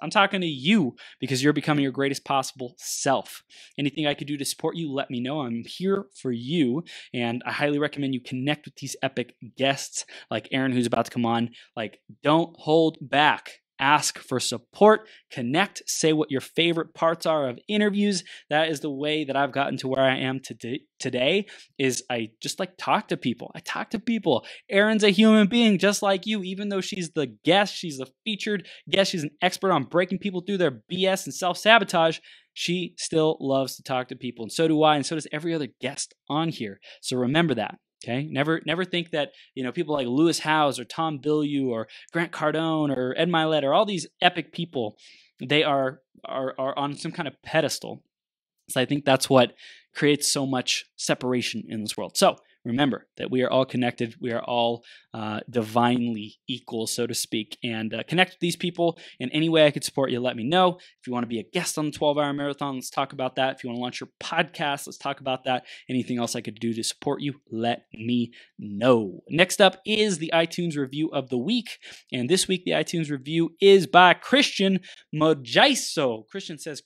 I'm talking to you because you're becoming your greatest possible self. Anything I could do to support you, let me know. I'm here for you. And I highly recommend you connect with these epic guests like Aaron, who's about to come on. Like, don't hold back. Ask for support, connect, say what your favorite parts are of interviews. That is the way that I've gotten to where I am today is I just like talk to people. I talk to people. Erin's a human being just like you, even though she's the guest, she's the featured guest, she's an expert on breaking people through their BS and self-sabotage. She still loves to talk to people, and so do I, and so does every other guest on here. So remember that. Okay, never think that people like Lewis Howes or Tom Bilyeu or Grant Cardone or Ed Mylett or all these epic people, they are on some kind of pedestal. So I think that's what creates so much separation in this world. So remember that we are all connected. We are all divinely equal, so to speak. And connect with these people in any way I could support you. Let me know. If you want to be a guest on the 12-Hour Marathon, let's talk about that. If you want to launch your podcast, let's talk about that. Anything else I could do to support you, let me know. Next up is the iTunes review of the week. And this week, the iTunes review is by Christian Mojaiso. Christian says,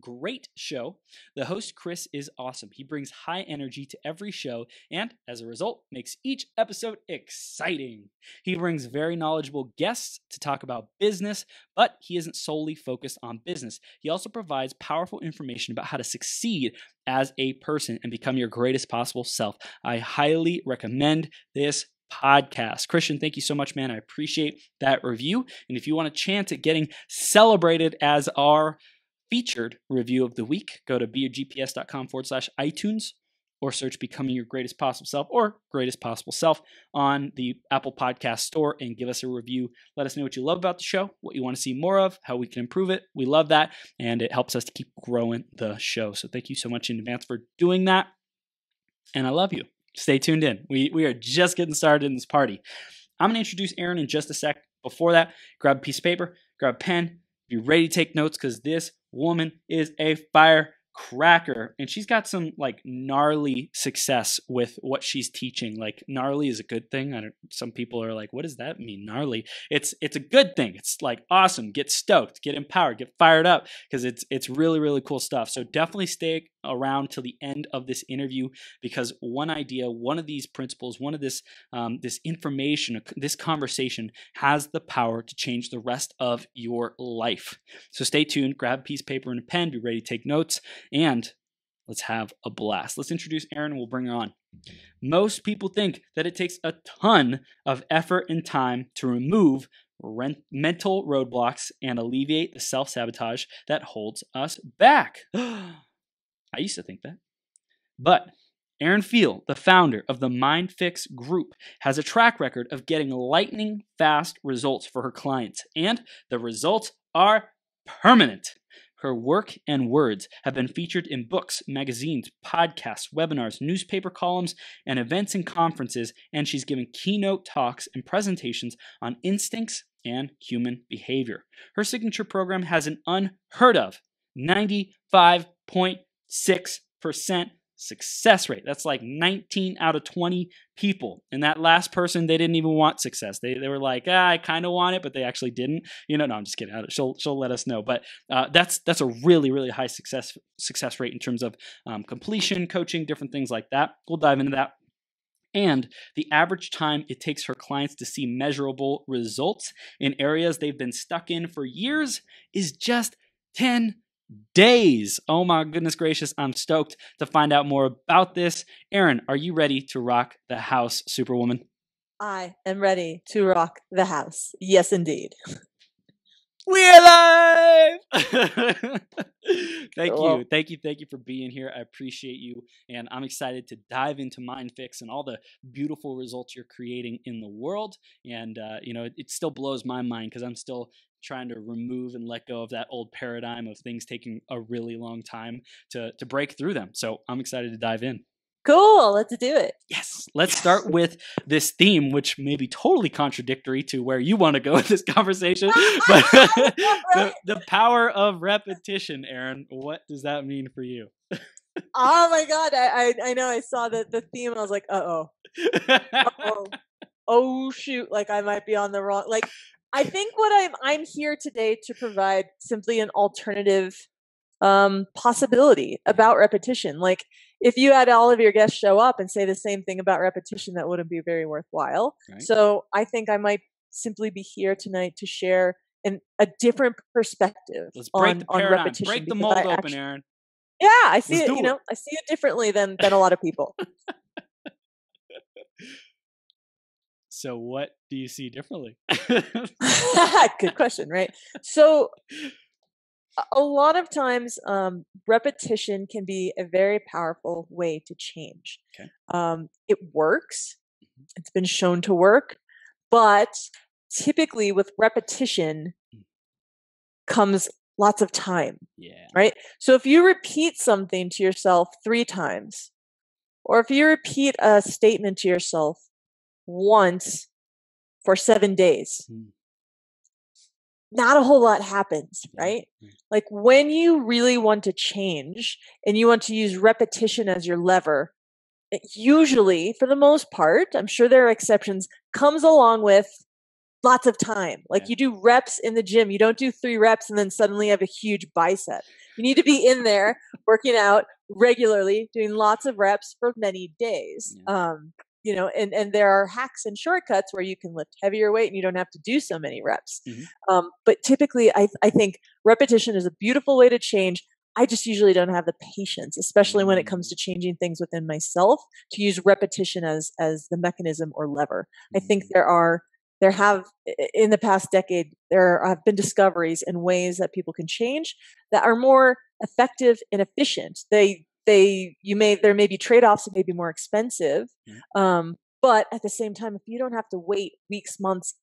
great show. The host, Chris, is awesome. He brings high energy to every show and, as a result, makes each episode exciting. He brings very knowledgeable guests to talk about business, but he isn't solely focused on business. He also provides powerful information about how to succeed as a person and become your greatest possible self. I highly recommend this podcast. Christian, thank you so much, man. I appreciate that review. And if you want a chance at getting celebrated as our featured review of the week, go to beyourgps.com/iTunes or search Becoming Your Greatest Possible Self or Greatest Possible Self on the Apple Podcast Store and give us a review. Let us know what you love about the show, what you want to see more of, how we can improve it. We love that, and it helps us to keep growing the show. So thank you so much in advance for doing that, and I love you. Stay tuned in. We are just getting started in this party. I'm going to introduce Erin in just a sec. Before that, grab a piece of paper, grab a pen, be ready to take notes because this woman is a firecracker, and she's got some like gnarly success with what she's teaching. Like, gnarly is a good thing. Some people are like, what does that mean, gnarly? It's a good thing. It's like awesome. Get stoked, get empowered, get fired up, because it's really, really cool stuff. So definitely stay around till the end of this interview, because one idea, one of these principles, one of this information, this conversation has the power to change the rest of your life. So stay tuned, grab a piece of paper and a pen, be ready to take notes, and let's have a blast. Let's introduce Erin and we'll bring her on. Most people think that it takes a ton of effort and time to remove mental roadblocks and alleviate the self-sabotage that holds us back. I used to think that. But Erin Field, the founder of the MindFix Group, has a track record of getting lightning fast results for her clients, and the results are permanent. Her work and words have been featured in books, magazines, podcasts, webinars, newspaper columns, and events and conferences, and she's given keynote talks and presentations on instincts and human behavior. Her signature program has an unheard of 95.6% success rate. That's like 19 out of 20 people. And that last person, they didn't even want success. They were like, I kind of want it, but they actually didn't. No, I'm just kidding. She'll let us know. But that's a really, really high success rate in terms of completion, coaching, different things like that. We'll dive into that. And the average time it takes her clients to see measurable results in areas they've been stuck in for years is just 10 days. Oh my goodness gracious. I'm stoked to find out more about this. Erin, are you ready to rock the house, Superwoman? I am ready to rock the house. Yes, indeed. We're live! Thank Cool. you. Thank you for being here. I appreciate you. And I'm excited to dive into MindFix and all the beautiful results you're creating in the world. And, it still blows my mind because I'm still trying to remove and let go of that old paradigm of things taking a really long time to break through them. So I'm excited to dive in. Cool. Let's do it. Yes. Let's start with this theme, which may be totally contradictory to where you want to go with this conversation. But the power of repetition, Erin, what does that mean for you? Oh my God. I know. I saw the theme and I was like, uh-oh. Oh shoot. Like I might be on the wrong, like I think what I'm here today to provide simply an alternative possibility about repetition. Like if you had all of your guests show up and say the same thing about repetition, that wouldn't be very worthwhile. Right. So I think I might simply be here tonight to share a different perspective Let's break the on paradigm. repetition. Break the because mold I open, actually- Aaron. Yeah, I see Let's it. do it. I see it differently than a lot of people. So what do you see differently? Good question, right? So a lot of times, repetition can be a very powerful way to change. Okay. It works. It's been shown to work, but typically with repetition comes lots of time. Yeah. Right? So if you repeat something to yourself 3 times, or if you repeat a statement to yourself once for 7 days, not a whole lot happens, right? Like when you really want to change and you want to use repetition as your lever, it usually, for the most part, I'm sure there are exceptions, comes along with lots of time. Like you do reps in the gym. You don't do 3 reps and then suddenly have a huge bicep. You need to be in there working out regularly, doing lots of reps for many days. And there are hacks and shortcuts where you can lift heavier weight and you don't have to do so many reps. But typically, I think repetition is a beautiful way to change. I just usually don't have the patience, especially when it comes to changing things within myself, to use repetition as the mechanism or lever. I think there have in the past decade, there have been discoveries and ways that people can change that are more effective and efficient. There may be trade-offs, it may be more expensive. But at the same time, if you don't have to wait weeks, months,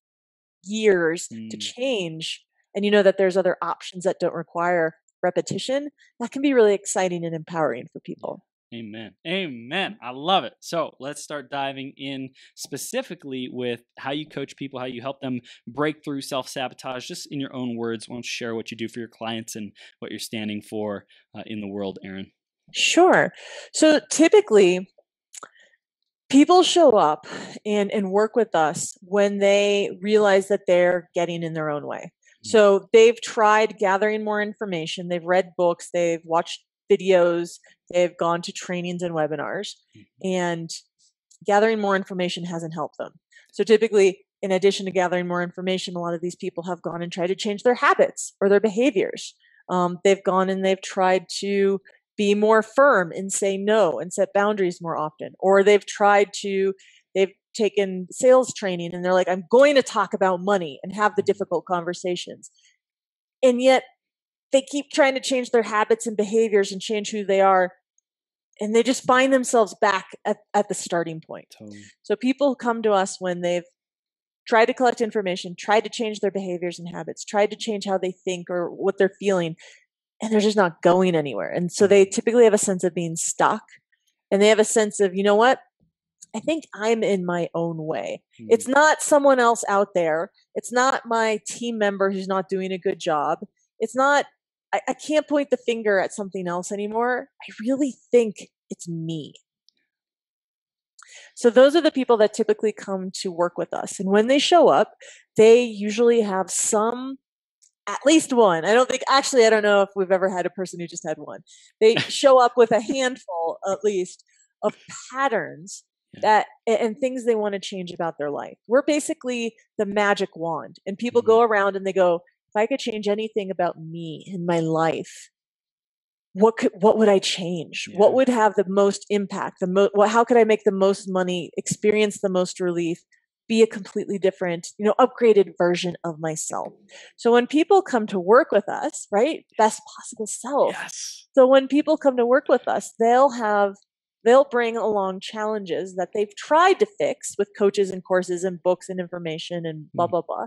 years to change, and you know that there's other options that don't require repetition, that can be really exciting and empowering for people. Amen. Amen. I love it. So let's start diving in specifically with how you coach people, how you help them break through self-sabotage, just in your own words. Why don't you share what you do for your clients and what you're standing for in the world, Aaron? Sure. So typically, people show up and work with us when they realize that they're getting in their own way. So they've tried gathering more information, they've read books, they've watched videos, they've gone to trainings and webinars, and gathering more information hasn't helped them. So typically, in addition to gathering more information, a lot of these people have gone and tried to change their habits or their behaviors. They've gone and they've tried to be more firm and say no and set boundaries more often. Or they've taken sales training and they're like, I'm going to talk about money and have the difficult conversations. And yet they keep trying to change their habits and behaviors and change who they are. And they just find themselves back at the starting point. Totally. So people come to us when they've tried to collect information, tried to change their behaviors and habits, tried to change how they think or what they're feeling, and they're just not going anywhere. And so they typically have a sense of being stuck, and they have a sense of, you know what? I think I'm in my own way. It's not someone else out there. It's not my team member who's not doing a good job. It's not, I can't point the finger at something else anymore. I really think it's me. So those are the people that typically come to work with us. And when they show up, they usually have at least one. I don't know if we've ever had a person who just had one. They show up with a handful, at least, of patterns and things they want to change about their life. We're basically the magic wand, and people go around and they go, if I could change anything about me in my life, what would I change? Yeah. What would have the most impact? How could I make the most money, experience the most relief, be a completely different, upgraded version of myself? So when people come to work with us, right, best possible self. Yes. So when people come to work with us, they'll bring along challenges that they've tried to fix with coaches and courses and books and information and blah, blah, blah,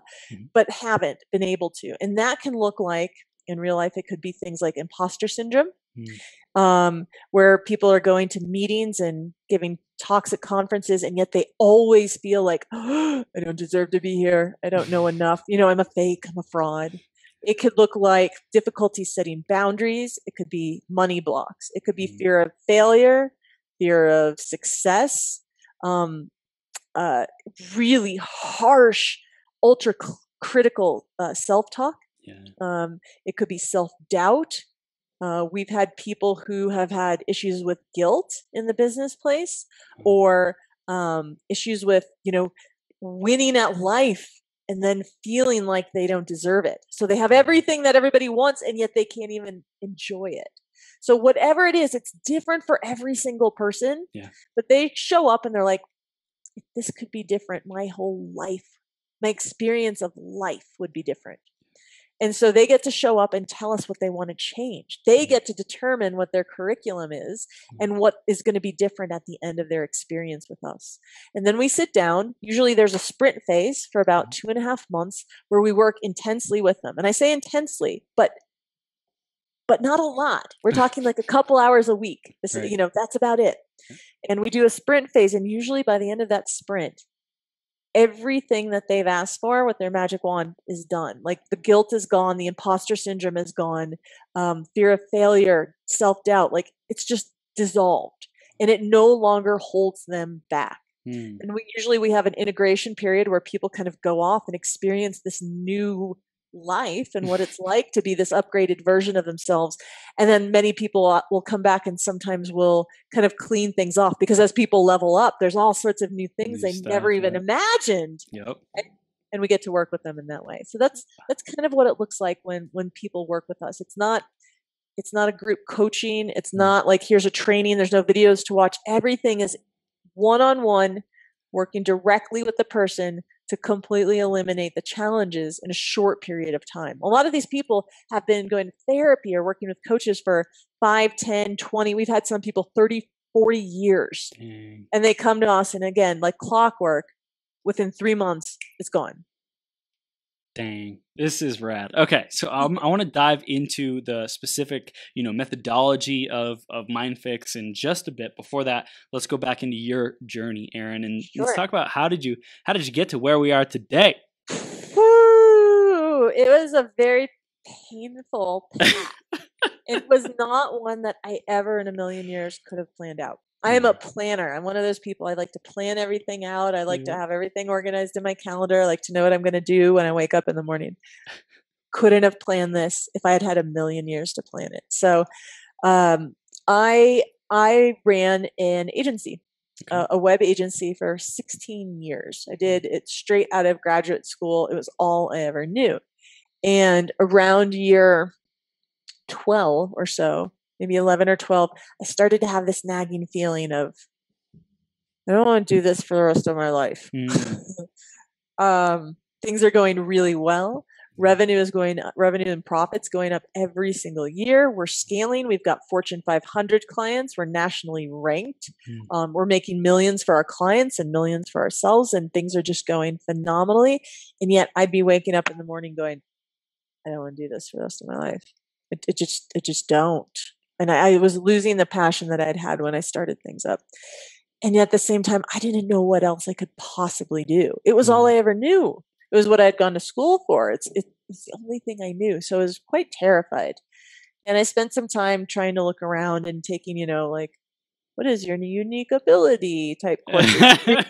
but haven't been able to. And that can look like, in real life, it could be things like imposter syndrome, where people are going to meetings and giving talks at conferences, and yet they always feel like, oh, I don't deserve to be here. I don't know enough. I'm a fake. I'm a fraud. It could look like difficulty setting boundaries. It could be money blocks. It could be fear of failure, fear of success, really harsh, ultra critical self-talk. Yeah. It could be self-doubt. We've had people who have had issues with guilt in the business place, or issues with, winning at life and then feeling like they don't deserve it. So they have everything that everybody wants, and yet they can't even enjoy it. So whatever it is, it's different for every single person. Yeah. But they show up and they're like, if this could be different, my whole life, my experience of life would be different. And so they get to show up and tell us what they want to change. They get to determine what their curriculum is and what is going to be different at the end of their experience with us. And then we sit down. Usually there's a sprint phase for about 2.5 months where we work intensely with them. And I say intensely, but not a lot. We're talking like a couple hours a week. Right. That's about it. And we do a sprint phase. And usually by the end of that sprint, everything that they've asked for with their magic wand is done. Like the guilt is gone, the imposter syndrome is gone, fear of failure, self-doubt, like it's just dissolved and it no longer holds them back. And we have an integration period where people kind of go off and experience this new life and what it's like to be this upgraded version of themselves. And then many people will come back and sometimes will kind of clean things off, because as people level up, there's all sorts of new things they never even imagined. Yep. And we get to work with them in that way. So that's kind of what it looks like when people work with us. It's not a group coaching. It's not like here's a training. There's no videos to watch. Everything is one-on-one, working directly with the person to completely eliminate the challenges in a short period of time. A lot of these people have been going to therapy or working with coaches for 5, 10, 20. We've had some people 30, 40 years. Dang. And they come to us, and again, like clockwork, within 3 months, it's gone. Dang, this is rad. Okay, so I want to dive into the specific, methodology of MindFix in just a bit. Before that, let's go back into your journey, Erin, and let's talk about how did you get to where we are today? Woo! It was a very painful path. It was not one that I ever in a million years could have planned out. I am a planner. I'm one of those people. I like to plan everything out. I like to have everything organized in my calendar. I like to know what I'm going to do when I wake up in the morning. Couldn't have planned this if I had had a million years to plan it. So I ran an agency, a web agency for 16 years. I did it straight out of graduate school. It was all I ever knew. And around year 12 or so, maybe 11 or 12, I started to have this nagging feeling of, I don't want to do this for the rest of my life. Things are going really well. Revenue and profits going up every single year. We're scaling. We've got Fortune 500 clients. We're nationally ranked. We're making millions for our clients and millions for ourselves, and things are just going phenomenally. And yet I'd be waking up in the morning going, I don't want to do this for the rest of my life. It just don't. And I was losing the passion that I'd had when I started things up. And yet at the same time, I didn't know what else I could possibly do. It was all I ever knew. It was what I had gone to school for. It's the only thing I knew. So I was quite terrified. And I spent some time trying to look around and taking, what is your unique ability type courses,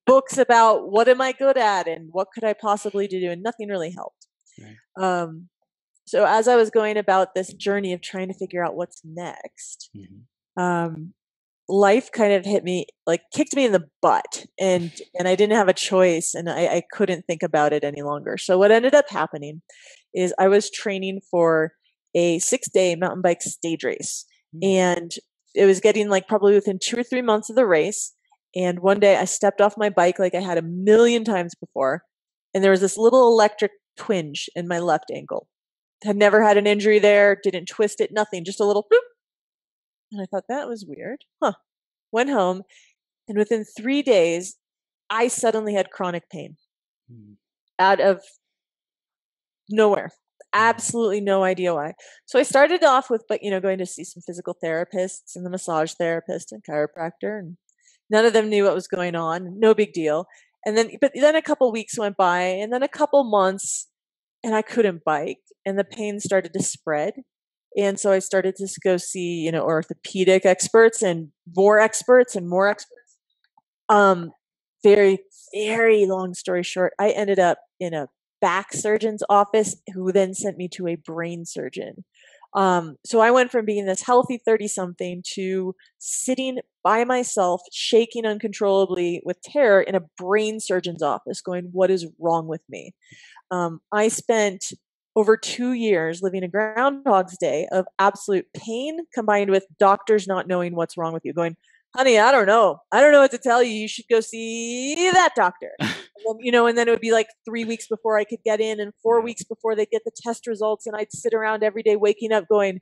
books about what am I good at and what could I possibly do. And nothing really helped. Right. So as I was going about this journey of trying to figure out what's next, life kind of kicked me in the butt, and I didn't have a choice, and I couldn't think about it any longer. So what ended up happening is I was training for a 6-day mountain bike stage race, and it was getting probably within 2 or 3 months of the race. And one day I stepped off my bike like I had a million times before, and there was this little electric twinge in my left ankle. Had never had an injury there, didn't twist it, nothing, just a little boop. And I thought that was weird. Went home, and within 3 days, I suddenly had chronic pain out of nowhere. Absolutely no idea why. So I started off with, going to see some physical therapists and the massage therapist and chiropractor, and none of them knew what was going on. No big deal. But then a couple weeks went by, and then a couple months, and I couldn't bike, and the pain started to spread. And so I started to go see, orthopedic experts and more experts and more experts. Very, very long story short, I ended up in a back surgeon's office who then sent me to a brain surgeon. So I went from being this healthy 30-something to sitting by myself, shaking uncontrollably with terror in a brain surgeon's office going, what is wrong with me? I spent over 2 years living a Groundhog's Day of absolute pain combined with doctors not knowing what's wrong with you, going, honey, I don't know. I don't know what to tell you. You should go see that doctor. And then it would be like 3 weeks before I could get in and 4 weeks before they get the test results. And I'd sit around every day waking up going,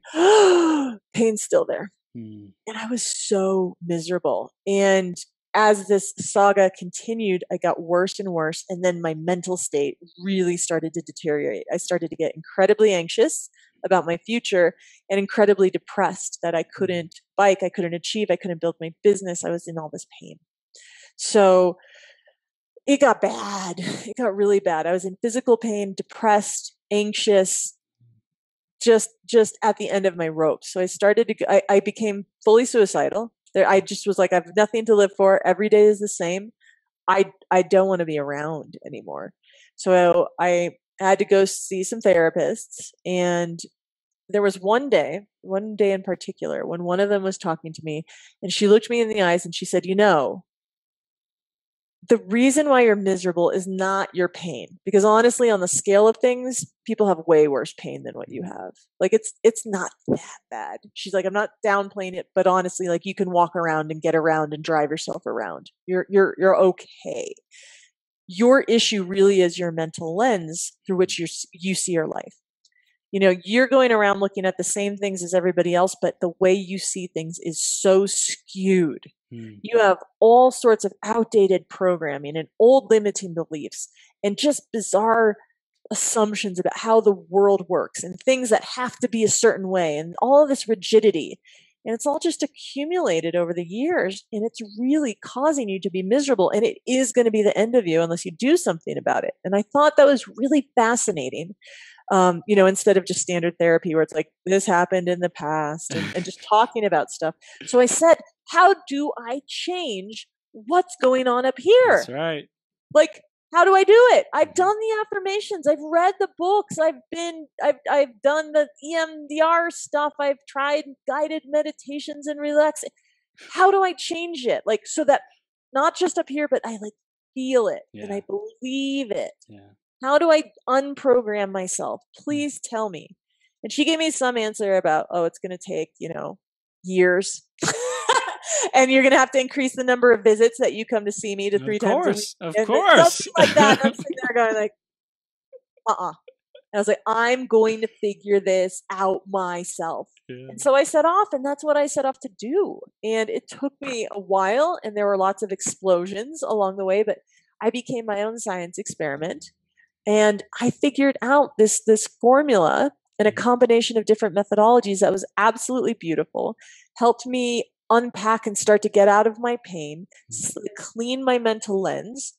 pain's still there. And I was so miserable. And as this saga continued, I got worse and worse. And then my mental state really started to deteriorate. I started to get incredibly anxious about my future and incredibly depressed that I couldn't bike, I couldn't achieve, I couldn't build my business. I was in all this pain. So it got bad. It got really bad. I was in physical pain, depressed, anxious, just at the end of my rope. So I became fully suicidal. I just was like, I have nothing to live for. Every day is the same. I don't want to be around anymore. So I had to go see some therapists. And there was one day in particular, when one of them was talking to me and she looked me in the eyes and she said, the reason why you're miserable is not your pain, because honestly, on the scale of things, people have way worse pain than what you have. Like it's not that bad. She's like, I'm not downplaying it, but honestly, like you can walk around and get around and drive yourself around. You're okay. Your issue really is your mental lens through which you see your life. You're going around looking at the same things as everybody else, but the way you see things is so skewed. You have all sorts of outdated programming and old limiting beliefs and just bizarre assumptions about how the world works and things that have to be a certain way and all of this rigidity. And it's all just accumulated over the years, and it's really causing you to be miserable. And it is going to be the end of you unless you do something about it. And I thought that was really fascinating. Instead of just standard therapy where it's like, this happened in the past and just talking about stuff. So I said, how do I change what's going on up here? That's right. Like, how do I do it? I've done the affirmations. I've read the books. I've done the EMDR stuff. I've tried guided meditations and relaxing. How do I change it? Like, so that not just up here, but I like feel it and I believe it. Yeah. How do I unprogram myself? Please tell me. And she gave me some answer about, it's going to take, years. And you're going to have to increase the number of visits that you come to see me to 3 times a week. Of course. Something like that. And I'm sitting there going like, And I was like, I'm going to figure this out myself. Yeah. And so I set off, and that's what I set off to do. And it took me a while, and there were lots of explosions along the way, but I became my own science experiment. And I figured out this formula and a combination of different methodologies that was absolutely beautiful, helped me unpack and start to get out of my pain, clean my mental lens.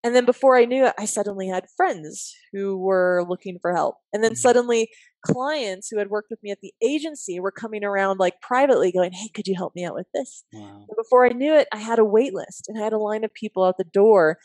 And then before I knew it, I suddenly had friends who were looking for help. And then suddenly clients who had worked with me at the agency were coming around like privately going, hey, could you help me out with this? Wow. And before I knew it, I had a wait list and I had a line of people out the door.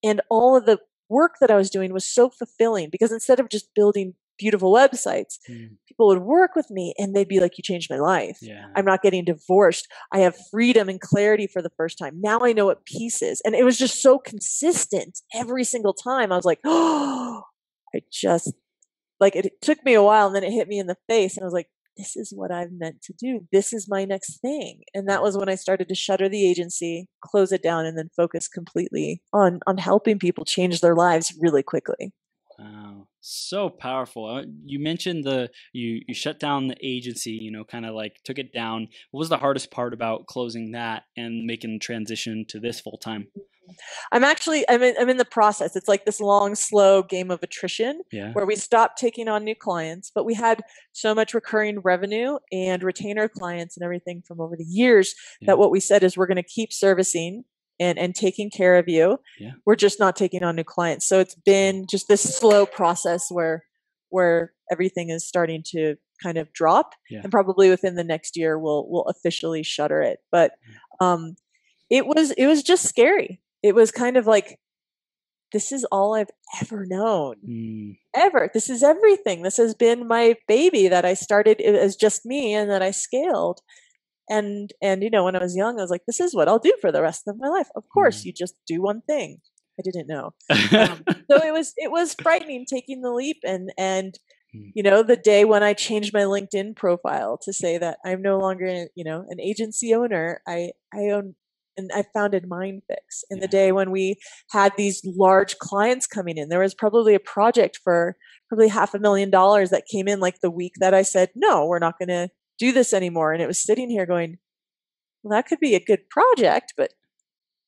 And all of the work that I was doing was so fulfilling because instead of just building beautiful websites, people would work with me and they'd be like, you changed my life. Yeah. I'm not getting divorced. I have freedom and clarity for the first time. Now I know what peace is. And it was just so consistent every single time. I was like, it took me a while and then it hit me in the face. And I was like, this is what I've meant to do. This is my next thing. And that was when I started to shutter the agency, close it down, and then focus completely on helping people change their lives really quickly. Wow. So powerful. You mentioned you shut down the agency, kind of like took it down. What was the hardest part about closing that and making the transition to this full time? I'm in the process. It's like this long, slow game of attrition where we stopped taking on new clients, but we had so much recurring revenue and retainer clients and everything from over the years that what we said is we're going to keep servicing and taking care of you. Yeah. We're just not taking on new clients. So it's been just this slow process where everything is starting to kind of drop, and probably within the next year we'll officially shutter it. But it was just scary. It was kind of like this is all I've ever known. Ever. This is everything. This has been my baby that I started as just me and that I scaled. And you know, when I was young, I was like, this is what I'll do for the rest of my life. Of course, you just do one thing. I didn't know. So it was frightening taking the leap, and you know, the day when I changed my LinkedIn profile to say that I'm no longer, you know, an agency owner, I own, and I founded MindFix. And the day when we had these large clients coming in, there was probably a project for probably $500,000 that came in like the week that I said, no, we're not going to do this anymore. And it was sitting here going, well, that could be a good project, but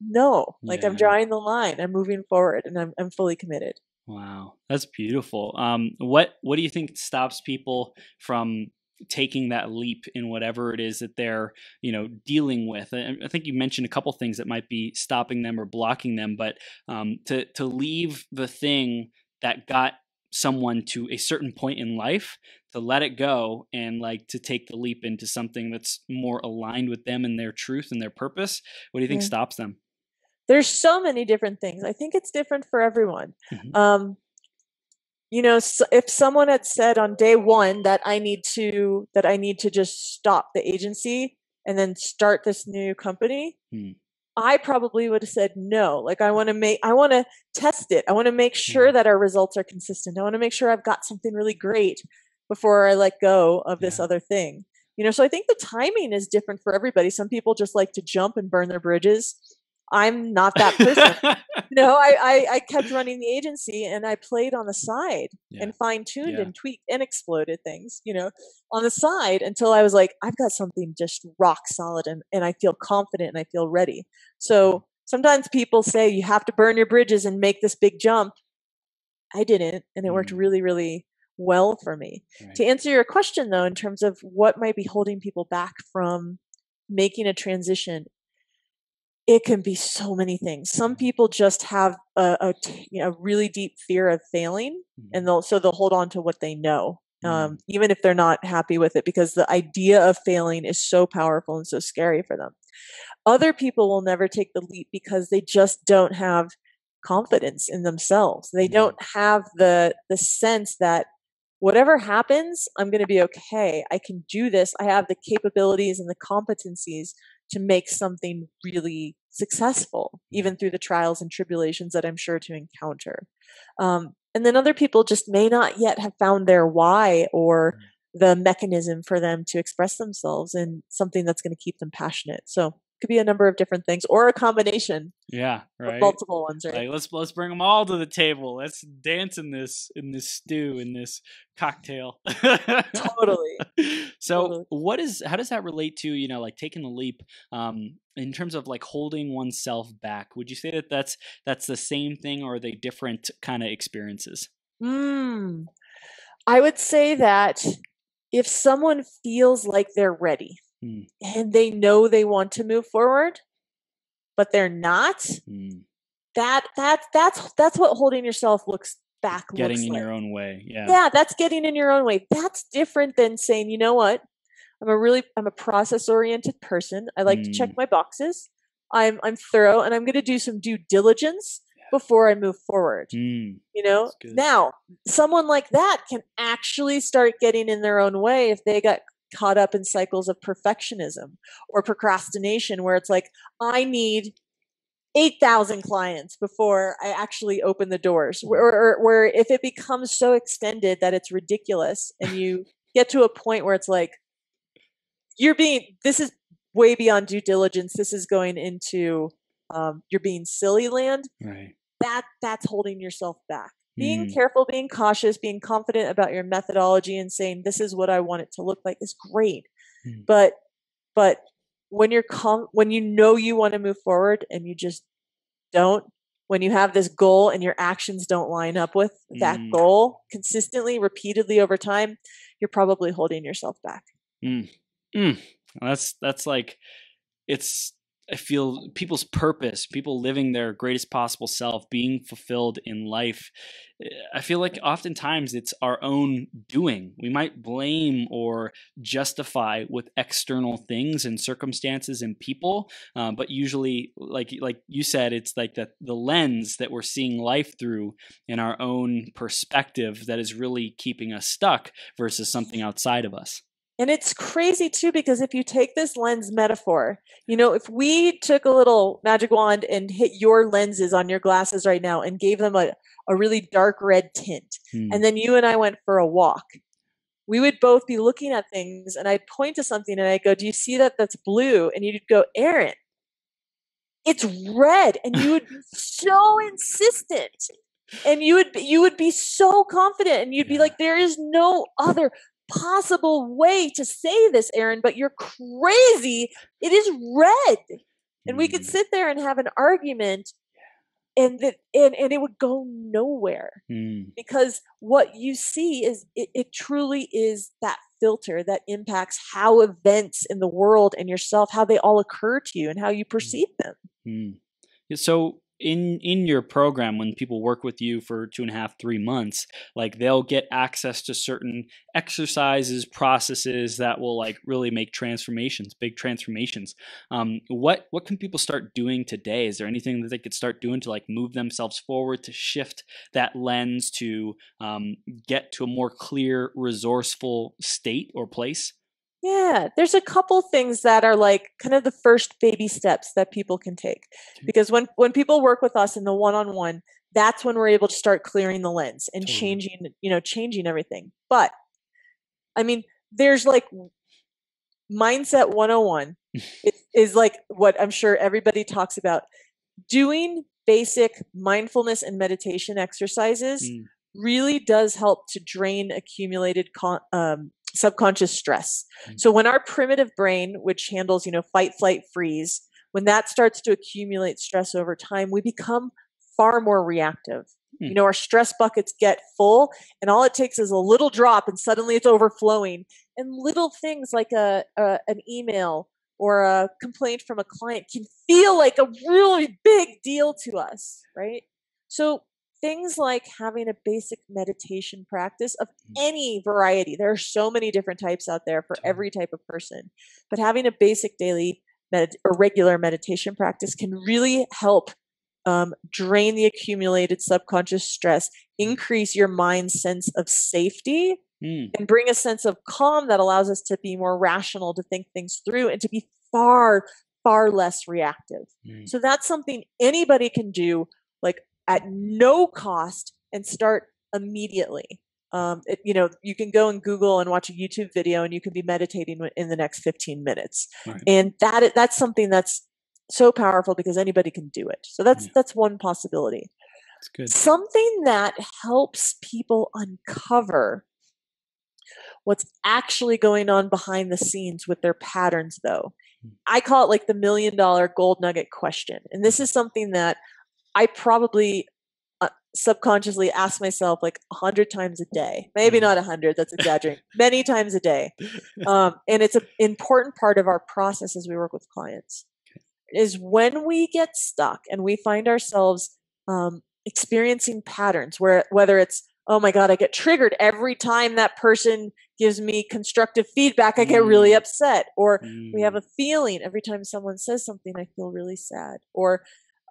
no, like I'm drawing the line, I'm moving forward, and I'm fully committed. Wow, that's beautiful. What do you think stops people from taking that leap in whatever it is that they're, you know, dealing with? I think you mentioned a couple things that might be stopping them or blocking them, but to leave the thing that got someone to a certain point in life, to let it go and like to take the leap into something that's more aligned with them and their truth and their purpose. What do you think stops them? There's so many different things. I think it's different for everyone. You know, so if someone had said on day one that I need to just stop the agency and then start this new company, I probably would have said no. Like I want to test it. I want to make sure that our results are consistent. I want to make sure I've got something really great before I let go of this other thing. You know, so I think the timing is different for everybody. Some people just like to jump and burn their bridges. I'm not that person. No, I kept running the agency, and I played on the side and fine-tuned and tweaked and exploded things, you know, on the side until I was like, I've got something just rock solid, and I feel confident and I feel ready. So sometimes people say you have to burn your bridges and make this big jump. I didn't, and it worked really, really well for me. To answer your question, though, in terms of what might be holding people back from making a transition, it can be so many things. Some people just have a really deep fear of failing, and they'll hold on to what they know, even if they're not happy with it, because the idea of failing is so powerful and so scary for them. Other people will never take the leap because they just don't have confidence in themselves. They don't have the sense that whatever happens, I'm going to be okay. I can do this. I have the capabilities and the competencies to make something really successful, even through the trials and tribulations that I'm sure to encounter. And then other people just may not yet have found their why or the mechanism for them to express themselves in something that's going to keep them passionate. So it could be a number of different things or a combination. Yeah, right. Multiple ones, right? Like let's bring them all to the table. Let's dance in this stew, in this cocktail. Totally. So how does that relate to, you know, like taking the leap in terms of like holding oneself back? Would you say that that's the same thing, or are they different kind of experiences? I would say that if someone feels like they're ready and they know they want to move forward, but they're not, that's what holding yourself back getting in like. your own way. Yeah, that's getting in your own way. That's different than saying, you know what, I'm a process oriented person. I like to check my boxes. I'm thorough, and I'm going to do some due diligence before I move forward. You know, now someone like that can actually start getting in their own way if they got caught up in cycles of perfectionism or procrastination, where it's like, I need 8,000 clients before I actually open the doors, where if it becomes so extended that it's ridiculous, and you get to a point where it's like, this is way beyond due diligence. This is going into, you're being silly land. Right. That's holding yourself back. Being careful, being cautious, being confident about your methodology and saying, this is what I want it to look like is great. But when when you know you want to move forward and you just don't, when you have this goal and your actions don't line up with that goal consistently, repeatedly over time, you're probably holding yourself back. That's like, it's I feel people's purpose, people living their greatest possible self, being fulfilled in life. I feel like oftentimes it's our own doing. We might blame or justify with external things and circumstances and people, but usually, like you said, it's like the lens that we're seeing life through in our own perspective that is really keeping us stuck versus something outside of us. And it's crazy too, because if you take this lens metaphor, if we took a little magic wand and hit your lenses on your glasses right now and gave them a really dark red tint, and then you and I went for a walk, we would both be looking at things, and I'd point to something and I'd go, do you see that that's blue? And you'd go, Aaron, it's red. And you would be so insistent. And you would be so confident, and you'd be like, there is no other possible way to say this, Aaron, but you're crazy. It is red. And we could sit there and have an argument, and it would go nowhere, because what you see is it truly is that filter that impacts how events in the world and yourself, how they all occur to you and how you perceive them. So in your program, when people work with you for 2.5, 3 months, like they'll get access to certain exercises, processes that will like really make transformations, big transformations. What can people start doing today? Is there anything that they could start doing to like move themselves forward, to shift that lens, to get to a more clear, resourceful state or place? Yeah, there's a couple things that are like kind of the first baby steps that people can take. Because when people work with us in the one-on-one, that's when we're able to start clearing the lens and changing everything. But I mean, there's like mindset 101 is like what I'm sure everybody talks about. Doing basic mindfulness and meditation exercises really does help to drain accumulated subconscious stress. So when our primitive brain, which handles, fight, flight, freeze, when that starts to accumulate stress over time, we become far more reactive. Our stress buckets get full, and all it takes is a little drop and suddenly it's overflowing. And little things like an email or a complaint from a client can feel like a really big deal to us, right? So things like having a basic meditation practice of any variety. There are so many different types out there for every type of person. But having a basic daily or regular meditation practice can really help drain the accumulated subconscious stress, increase your mind's sense of safety, and bring a sense of calm that allows us to be more rational, to think things through, and to be far, far less reactive. So that's something anybody can do, like at no cost, and start immediately. You can go and Google and watch a YouTube video, and you can be meditating in the next 15 minutes. Right. And that's something that's so powerful because anybody can do it. So that's one possibility. That's good. Something that helps people uncover what's actually going on behind the scenes with their patterns, though. I call it like the $1 million gold nugget question. And this is something that I probably subconsciously ask myself like 100 times a day. Maybe not 100, that's exaggerating. Many times a day. And it's an important part of our process as we work with clients. Is when we get stuck and we find ourselves experiencing patterns where, whether it's, oh my God, I get triggered every time that person gives me constructive feedback, I get really upset. Or we have a feeling every time someone says something, I feel really sad. Or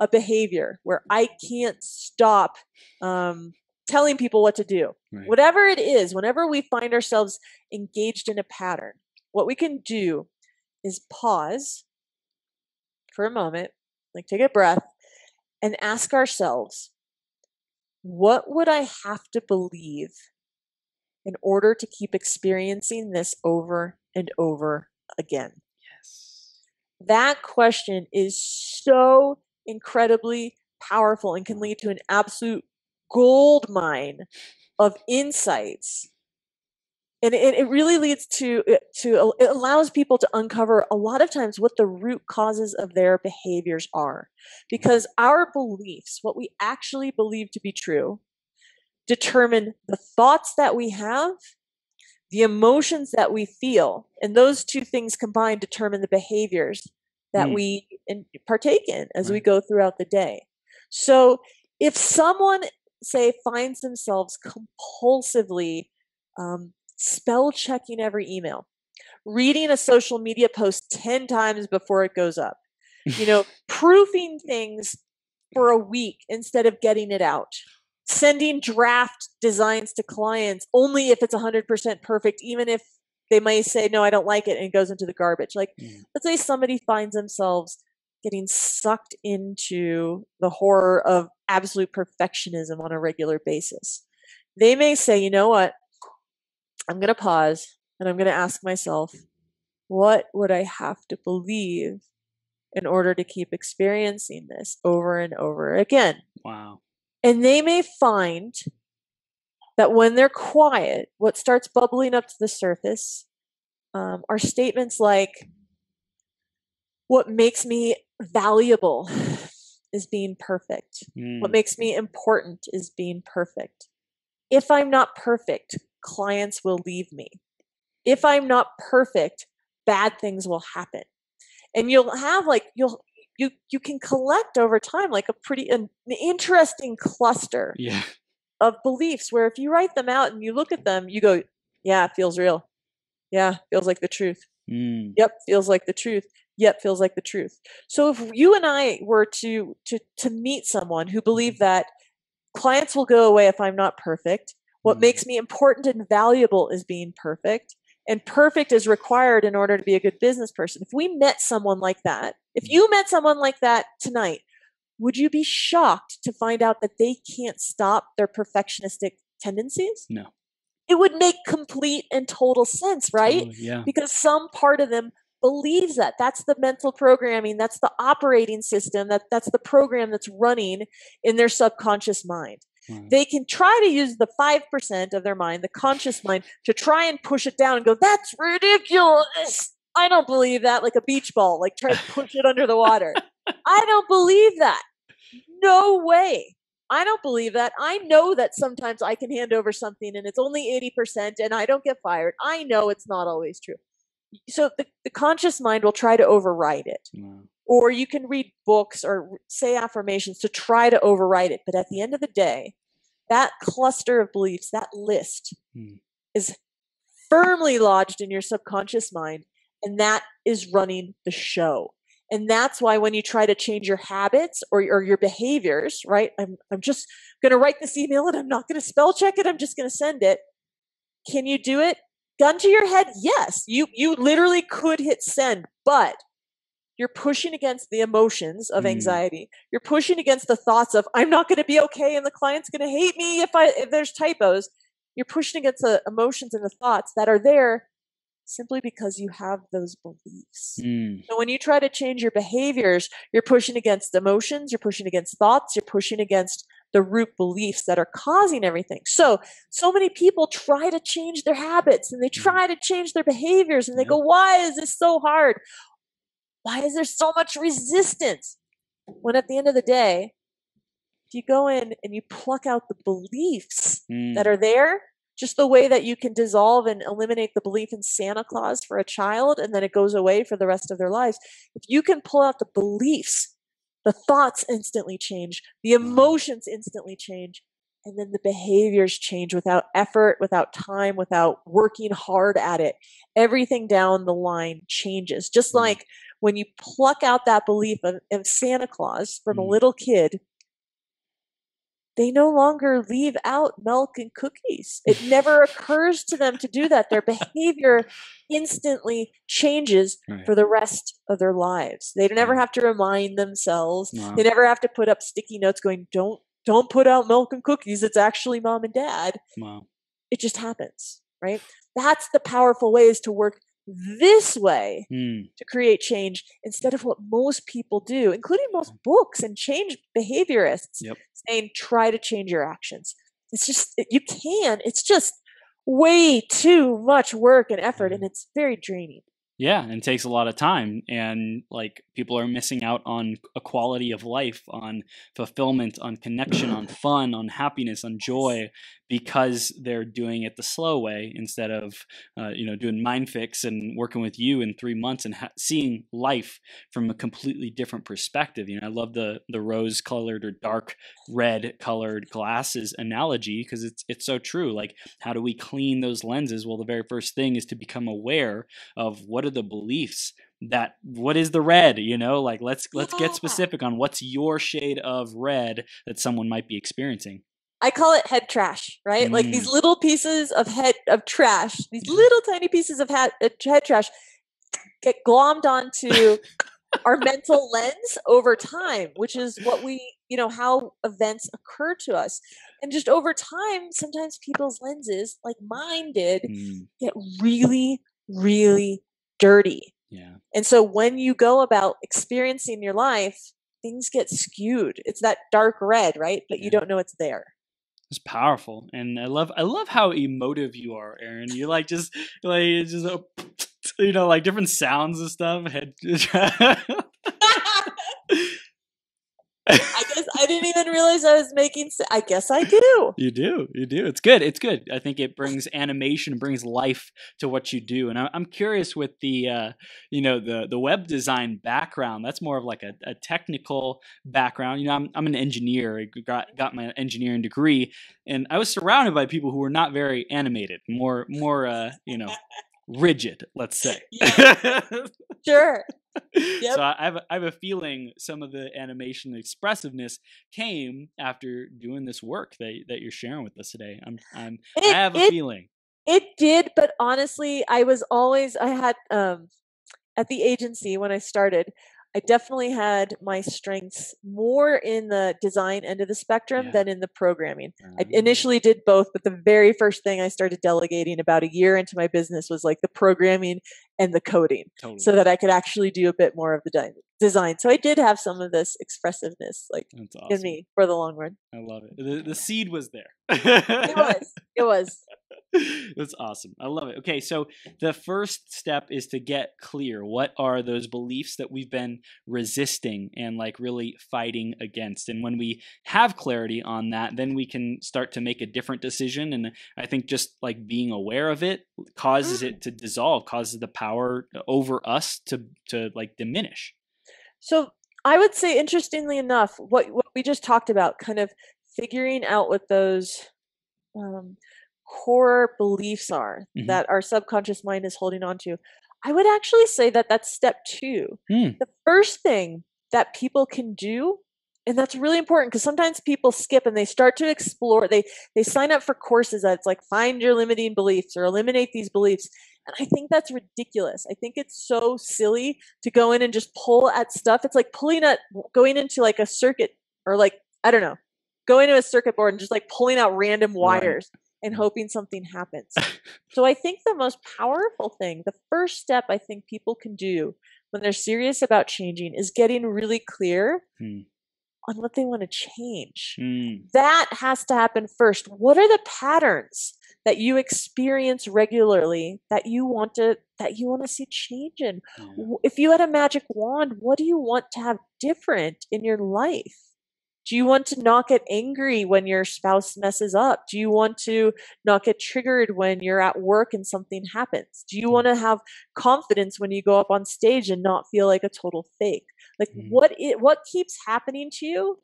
a behavior where I can't stop telling people what to do. Right. Whatever it is, whenever we find ourselves engaged in a pattern, what we can do is pause for a moment, like take a breath, and ask ourselves, what would I have to believe in order to keep experiencing this over and over again? Yes. That question is so incredibly powerful and can lead to an absolute gold mine of insights. And it really leads to it allows people to uncover a lot of times what the root causes of their behaviors are. Because our beliefs, what we actually believe to be true, determine the thoughts that we have, the emotions that we feel, and those two things combined determine the behaviors that we and partake in as we go throughout the day. So if someone, say, finds themselves compulsively spell checking every email, reading a social media post 10 times before it goes up, proofing things for a week instead of getting it out, sending draft designs to clients only if it's 100% perfect, even if they might say, no, I don't like it, and it goes into the garbage. Like, let's say somebody finds themselves getting sucked into the horror of absolute perfectionism on a regular basis. They may say, you know what? I'm going to pause and I'm going to ask myself, what would I have to believe in order to keep experiencing this over and over again? Wow. And they may find that when they're quiet, what starts bubbling up to the surface are statements like, what makes me valuable is being perfect. What makes me important is being perfect. If I'm not perfect, clients will leave me. If I'm not perfect, bad things will happen. And you'll have you can collect over time like an interesting cluster of beliefs where if you write them out and you look at them, you go, yeah, it feels real. Yeah, feels like the truth. Yep, feels like the truth. Yep, feels like the truth. So if you and I were to meet someone who believed that clients will go away if I'm not perfect, what makes me important and valuable is being perfect, and perfect is required in order to be a good business person. If we met someone like that, if you met someone like that tonight, would you be shocked to find out that they can't stop their perfectionistic tendencies? No. It would make complete and total sense, right? Yeah. Because some part of them believes that. That's the mental programming. That's the operating system. That's the program that's running in their subconscious mind. They can try to use the 5% of their mind, the conscious mind, to try and push it down and go, that's ridiculous. I don't believe that, like a beach ball, like try to push it under the water. I don't believe that. No way. I don't believe that. I know that sometimes I can hand over something and it's only 80% and I don't get fired. I know it's not always true. So the conscious mind will try to override it. Or you can read books or say affirmations to try to override it. But at the end of the day, that cluster of beliefs, that list is firmly lodged in your subconscious mind. And that is running the show. And that's why when you try to change your habits or your behaviors, right? I'm just going to write this email and I'm not going to spell check it. I'm just going to send it. Can you do it? Gun to your head, yes. You literally could hit send, but you're pushing against the emotions of anxiety. You're pushing against the thoughts of, I'm not going to be okay and the client's going to hate me if there's typos. You're pushing against the emotions and the thoughts that are there simply because you have those beliefs. So when you try to change your behaviors, you're pushing against emotions, you're pushing against thoughts, you're pushing against the root beliefs that are causing everything. So many people try to change their habits and they try to change their behaviors and they go, why is this so hard? Why is there so much resistance? When at the end of the day, if you go in and you pluck out the beliefs that are there, just the way that you can dissolve and eliminate the belief in Santa Claus for a child and then it goes away for the rest of their lives. If you can pull out the beliefs, the thoughts instantly change, the emotions instantly change, and then the behaviors change without effort, without time, without working hard at it. Everything down the line changes. Just like when you pluck out that belief of Santa Claus from a little kid, they no longer leave out milk and cookies. It never occurs to them to do that. Their behavior instantly changes for the rest of their lives. They never have to remind themselves. They never have to put up sticky notes going, don't put out milk and cookies. It's actually mom and dad. It just happens, right? That's the powerful ways to work this way to create change instead of what most people do, including most books and change behaviorists saying, try to change your actions. It's just, you can, it's just way too much work and effort and it's very draining. Yeah, and it takes a lot of time, and like people are missing out on a quality of life, on fulfillment, on connection, on fun, on happiness, on joy, because they're doing it the slow way instead of doing Mind Fix and working with you in 3 months and seeing life from a completely different perspective. I love the rose colored or dark red colored glasses analogy, because it's so true. Like, how do we clean those lenses? Well, the very first thing is to become aware of what are the beliefs, what is the red, like let's get specific on what's your shade of red that someone might be experiencing. I call it head trash, right? Like these little pieces of trash, these little tiny pieces of head trash get glommed onto our mental lens over time, which is what how events occur to us. And just over time, sometimes people's lenses, like mine did, get really, really dirty. Yeah. And so when you go about experiencing your life, things get skewed. It's that dark red, right? But you don't know it's there. It's powerful. And I love how emotive you are, Aaron. You like just like different sounds and stuff. I guess I didn't even realize I was making I guess I do. You do. It's good. I think it brings animation, brings life to what you do. And I'm curious with the the web design background. That's more of like a technical background. I'm an engineer. I got my engineering degree, and I was surrounded by people who were not very animated, more rigid, let's say. Yeah. Sure. Yep. So I have a feeling some of the animation expressiveness came after doing this work that you're sharing with us today. I have a feeling. It did, but honestly, I had at the agency when I started, I definitely had my strengths more in the design end of the spectrum than in the programming. I initially did both, but the very first thing I started delegating about a year into my business was like the programming and the coding, so that I could actually do a bit more of the design. So I did have some of this expressiveness in me for the long run. I love it. The seed was there. It was. That's awesome. I love it. Okay, so the first step is to get clear. What are those beliefs that we've been resisting and really fighting against? And when we have clarity on that, then we can start to make a different decision. And I think just being aware of it causes it to dissolve, causes the power over us to diminish. So I would say, interestingly enough, what we just talked about, kind of figuring out what those core beliefs are that our subconscious mind is holding on to, I would actually say that that's step 2. The first thing that people can do, and that's really important because sometimes people skip and they start to explore, they sign up for courses that's like find your limiting beliefs or eliminate these beliefs. And I think that's ridiculous. I think it's so silly to go in and just pull at stuff. It's like going into a circuit, or going to a circuit board and just pulling out random wires. Right. And hoping something happens. So I think the most powerful thing, the first step I think people can do when they're serious about changing, is getting really clear on what they want to change. That has to happen first. What are the patterns that you experience regularly that you want to see change in? If you had a magic wand, what do you want to have different in your life? Do you want to not get angry when your spouse messes up? Do you want to not get triggered when you're at work and something happens? Do you want to have confidence when you go up on stage and not feel like a total fake? What keeps happening to you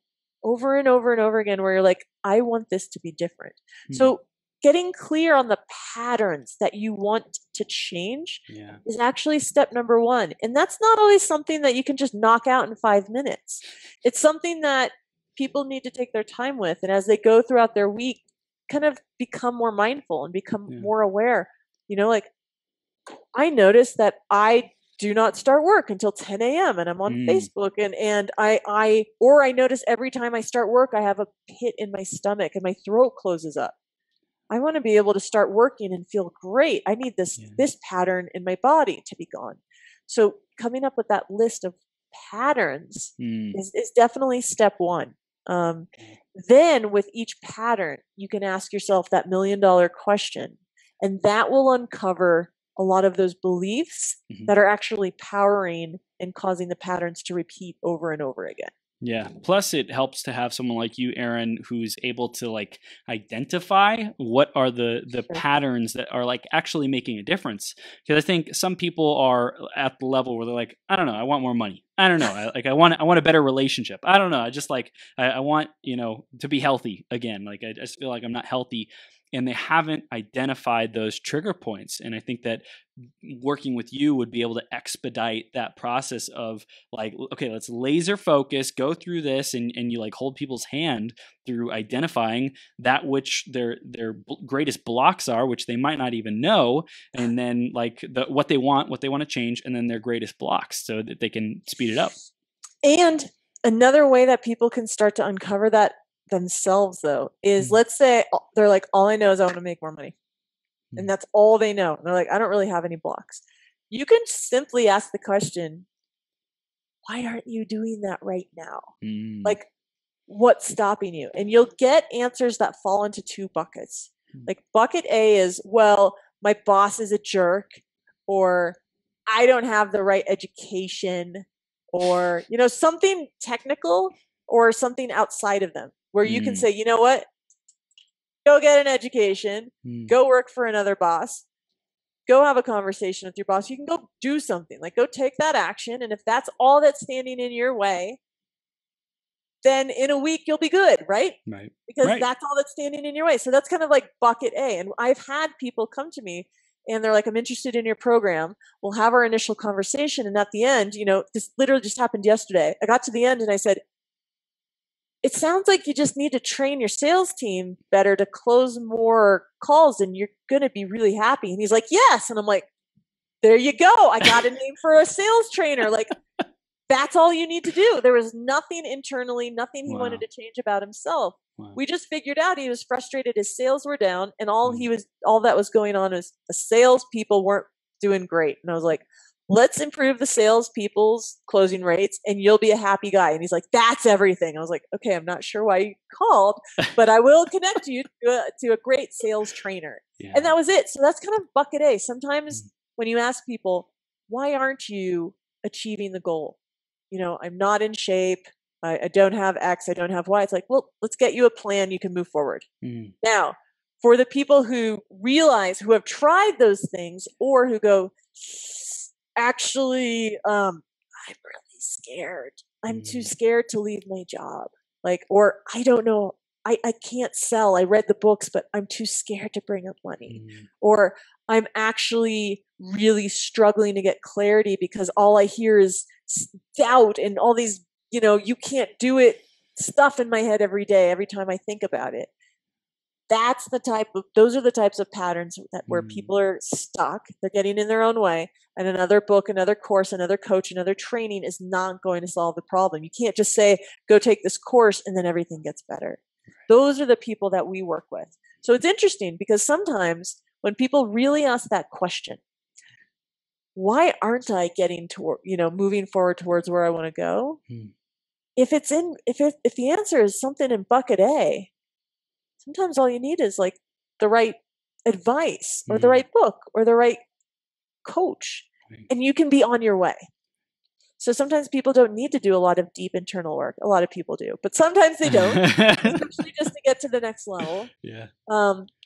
over and over and over again where you're like, I want this to be different. So getting clear on the patterns that you want to change is actually step number 1. And that's not always something that you can just knock out in 5 minutes. It's something that people need to take their time with, and as they go throughout their week, kind of become more mindful and become more aware. I notice that I do not start work until 10 a.m. and I'm on Facebook, and I notice every time I start work, I have a pit in my stomach and my throat closes up. I want to be able to start working and feel great. I need this pattern in my body to be gone. So coming up with that list of patterns is definitely step 1. Then with each pattern, you can ask yourself that $1 million question, and that will uncover a lot of those beliefs that are actually powering and causing the patterns to repeat over and over again. Yeah. Plus, it helps to have someone like you, Erin, who's able to like identify what are the Sure. patterns that are like actually making a difference. Because I think some people are at the level where they're like, I don't know, I want more money. I don't know, I want a better relationship. I don't know, I just like I want to be healthy again. Like I just feel like I'm not healthy, and they haven't identified those trigger points. And I think that working with you would be able to expedite that process of like, okay, let's laser focus, go through this, and you like hold people's hand through identifying that which their greatest blocks are, which they might not even know, and then like what they want to change, and then their greatest blocks so that they can speed it up. And another way that people can start to uncover that themselves, though, is let's say they're like, all I know is I want to make more money. And that's all they know. And they're like, I don't really have any blocks. You can simply ask the question, why aren't you doing that right now? Like, what's stopping you? And you'll get answers that fall into two buckets. Like bucket A is, well, my boss is a jerk, or I don't have the right education, or, something technical or something outside of them where you can say, you know what? Go get an education, go work for another boss, go have a conversation with your boss. You can go do something, like go take that action. And if that's all that's standing in your way, then in a week you'll be good, right? Right. Because that's all that's standing in your way. So that's kind of like bucket A. And I've had people come to me and they're like, I'm interested in your program. We'll have our initial conversation. And at the end, this literally just happened yesterday. I got to the end and I said, it sounds like you just need to train your sales team better to close more calls and you're going to be really happy. And he's like, yes. And I'm like, there you go. I got a name for a sales trainer. Like, that's all you need to do. There was nothing internally, nothing he wanted to change about himself. We just figured out he was frustrated. His sales were down, and all that was going on was the salespeople weren't doing great. And I was like, let's improve the salespeople's closing rates and you'll be a happy guy. And he's like, that's everything. I was like, okay, I'm not sure why you called, but I will connect you to a great sales trainer. Yeah. And that was it. So that's kind of bucket A. Sometimes when you ask people, why aren't you achieving the goal? I'm not in shape. I don't have X. I don't have Y. It's like, well, let's get you a plan. You can move forward. Now, for the people who have tried those things or who go, actually, I'm really scared. I'm too scared to leave my job. Or I don't know. I can't sell. I read the books, but I'm too scared to bring up money. Or I'm actually really struggling to get clarity because all I hear is doubt and all these, you can't do it stuff in my head every day, every time I think about it. Those are the types of patterns where people are stuck. They're getting in their own way. And another book, another course, another coach, another training is not going to solve the problem. You can't just say, go take this course and then everything gets better. Those are the people that we work with. So it's interesting because sometimes when people really ask that question, why aren't I getting to, moving forward towards where I want to go? If the answer is something in bucket A, sometimes all you need is like the right advice or the right book or the right coach, and you can be on your way. So sometimes people don't need to do a lot of deep internal work. A lot of people do, but sometimes they don't, especially just to get to the next level. Yeah.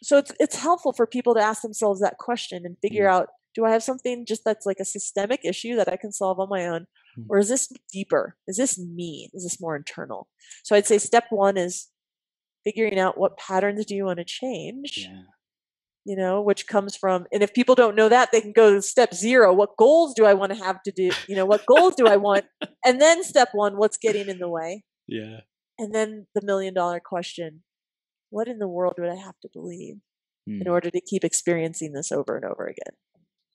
So it's helpful for people to ask themselves that question and figure out, do I have something just that's like a systemic issue that I can solve on my own? Or is this deeper? Is this me? Is this more internal? So I'd say step one is figuring out what patterns do you want to change, which comes from, and if people don't know that, they can go to step 0. What goals do I want to have to do? What goals do I want? And then step 1, what's getting in the way? Yeah. And then the $1 million question, what in the world would I have to believe in order to keep experiencing this over and over again?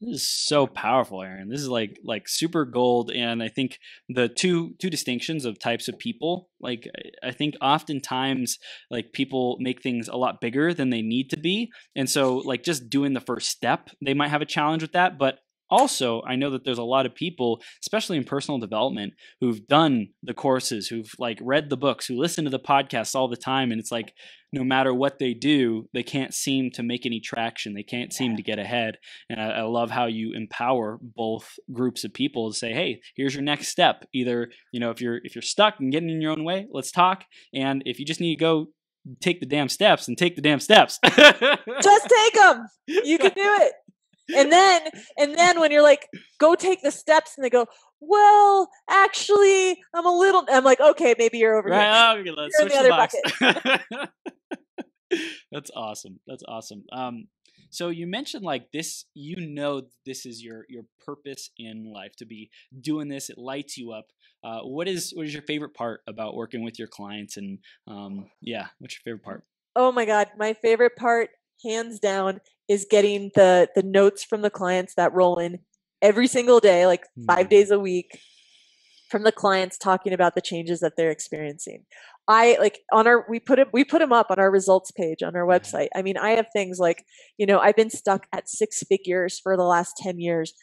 This is so powerful, Erin. This is like super gold. And I think the two distinctions of types of people, like I think oftentimes like people make things a lot bigger than they need to be. And so like just doing the first step, they might have a challenge with that. But also, I know that there's a lot of people, especially in personal development, who've done the courses, who've like read the books, who listen to the podcasts all the time. And it's like, no matter what they do, they can't seem to make any traction. They can't seem to get ahead. And I love how you empower both groups of people to say, hey, here's your next step. Either, if you're stuck and getting in your own way, let's talk. And if you just need to go take the damn steps, and take the damn steps. Just take them. You can do it. And then when you're like, go take the steps, and they go, well, actually, I'm like, okay, maybe you're over right, here. Okay, let's you're switch in the the other bucket. That's awesome. That's awesome. So you mentioned like this, this is your purpose in life, to be doing this. It lights you up. What is your favorite part about working with your clients? And what's your favorite part? Oh my God. My favorite part, hands down, is getting the notes from the clients that roll in every single day, like 5 days a week, from the clients talking about the changes that they're experiencing. We put them up on our results page on our website. I mean, I have things like, I've been stuck at 6 figures for the last 10 years.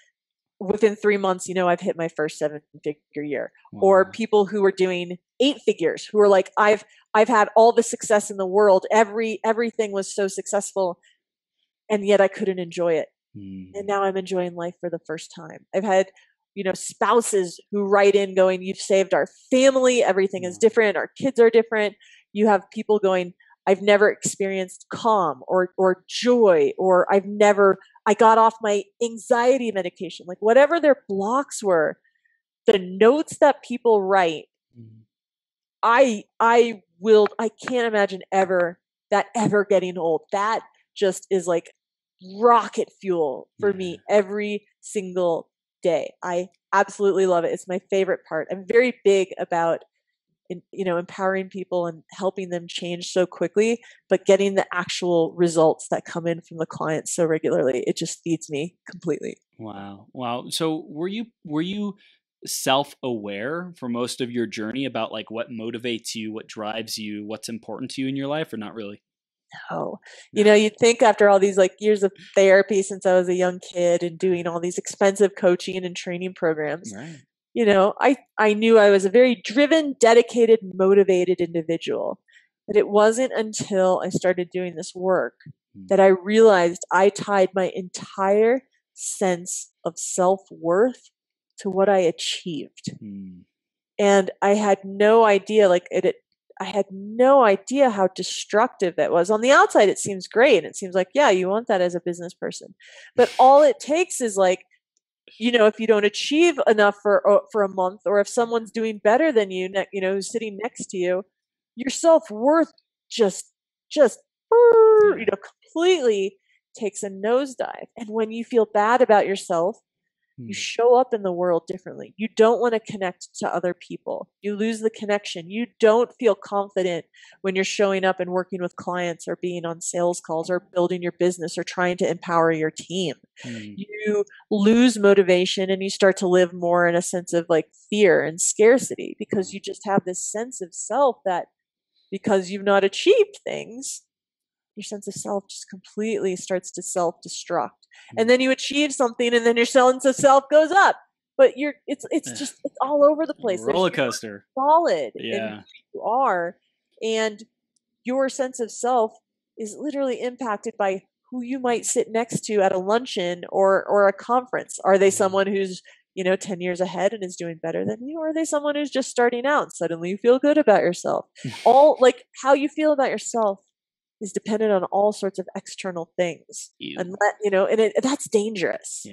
Within 3 months, I've hit my first 7-figure year. Wow. Or people who are doing 8 figures, who are like, I've had all the success in the world. Everything was so successful, and yet I couldn't enjoy it. And now I'm enjoying life for the first time. I've had, spouses who write in going, you've saved our family. Everything is different. Our kids are different. You have people going, I've never experienced calm or joy, or I got off my anxiety medication, like whatever their blocks were. The notes that people write, I can't imagine ever getting old. That just is like rocket fuel for me every single day. I absolutely love it. It's my favorite part. I'm very big about empowering people and helping them change so quickly, but getting the actual results that come in from the clients so regularly, it just feeds me completely. Wow. So were you self-aware for most of your journey about like what motivates you, what drives you, what's important to you in your life, or not really? No. You'd think after all these like years of therapy since I was a young kid and doing all these expensive coaching and training programs, right. I knew I was a very driven, dedicated, motivated individual. But it wasn't until I started doing this work that I realized I tied my entire sense of self-worth to what I achieved. And I had no idea, I had no idea how destructive that was. On the outside, it seems great. It seems like, yeah, you want that as a business person. But all it takes is like, if you don't achieve enough for a month, or if someone's doing better than you, who's sitting next to you, your self-worth just completely takes a nosedive. And when you feel bad about yourself, you show up in the world differently. You don't want to connect to other people. You lose the connection. You don't feel confident when you're showing up and working with clients, or being on sales calls, or building your business, or trying to empower your team. You lose motivation, and you start to live more in a sense of like fear and scarcity, because you just have this sense of self that, because you've not achieved things, your sense of self just completely starts to self-destruct. And then you achieve something, and then your sense of self goes up. But it's all over the place. Roller coaster. Solid in who you are. And your sense of self is literally impacted by who you might sit next to at a luncheon or a conference. Are they someone who's 10 years ahead and is doing better than you? Or are they someone who's just starting out and suddenly you feel good about yourself? All like how you feel about yourself is dependent on all sorts of external things. And that's dangerous.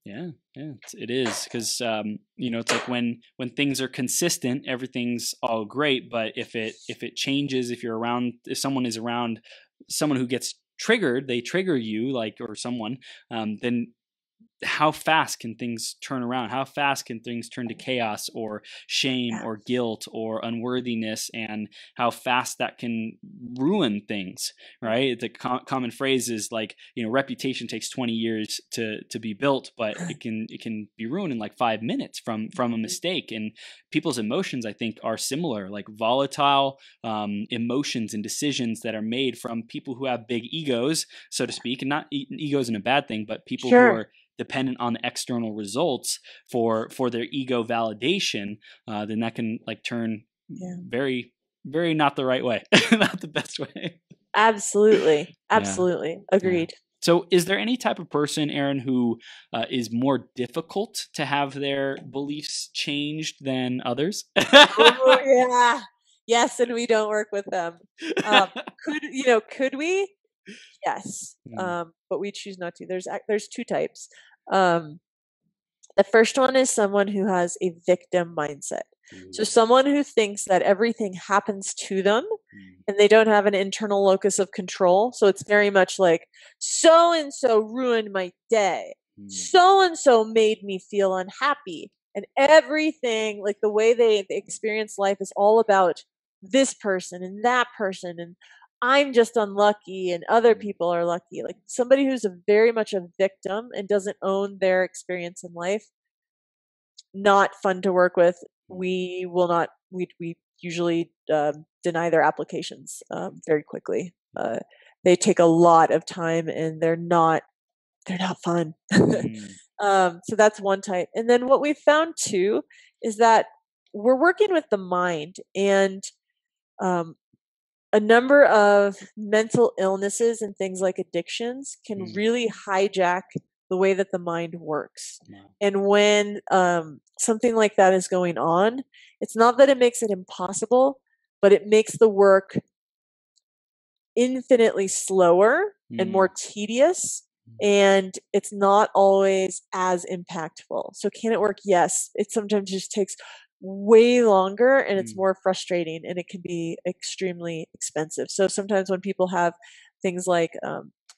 Yeah, it is, because it's like when things are consistent, everything's all great. But if it changes, if someone is around someone who gets triggered, they trigger you, like, or someone, then how fast can things turn around? How fast can things turn to chaos or shame or guilt or unworthiness, and how fast that can ruin things, right? The common phrase is like, reputation takes 20 years to be built, but it can be ruined in like 5 minutes from a mistake. And people's emotions, I think, are similar, like volatile emotions and decisions that are made from people who have big egos, so to speak, and not egos in a bad thing, but people who are dependent on the external results for their ego validation, then that can like turn very, very not the right way, not the best way. Absolutely. Yeah. Agreed. Yeah. So is there any type of person, Erin, who is more difficult to have their beliefs changed than others? Oh yeah. Yes, and we don't work with them. Could we? Yes. But we choose not to. There's two types. The first one is someone who has a victim mindset. So someone who thinks that everything happens to them and they don't have an internal locus of control. So it's very much like, so and so ruined my day. So and so made me feel unhappy. And everything, like the way they experience life is all about this person and that person. And I'm just unlucky and other people are lucky. Like somebody who's very much a victim and doesn't own their experience in life, not fun to work with. We will not, we usually deny their applications very quickly. They take a lot of time and they're not fun. So that's one type. And then what we've found too is that we're working with the mind, and a number of mental illnesses and things like addictions can really hijack the way that the mind works. And when something like that is going on, it's not that it makes it impossible, but it makes the work infinitely slower and more tedious, and it's not always as impactful. So can it work? Yes. It sometimes just takes way longer and it's more frustrating, and it can be extremely expensive. So sometimes when people have things like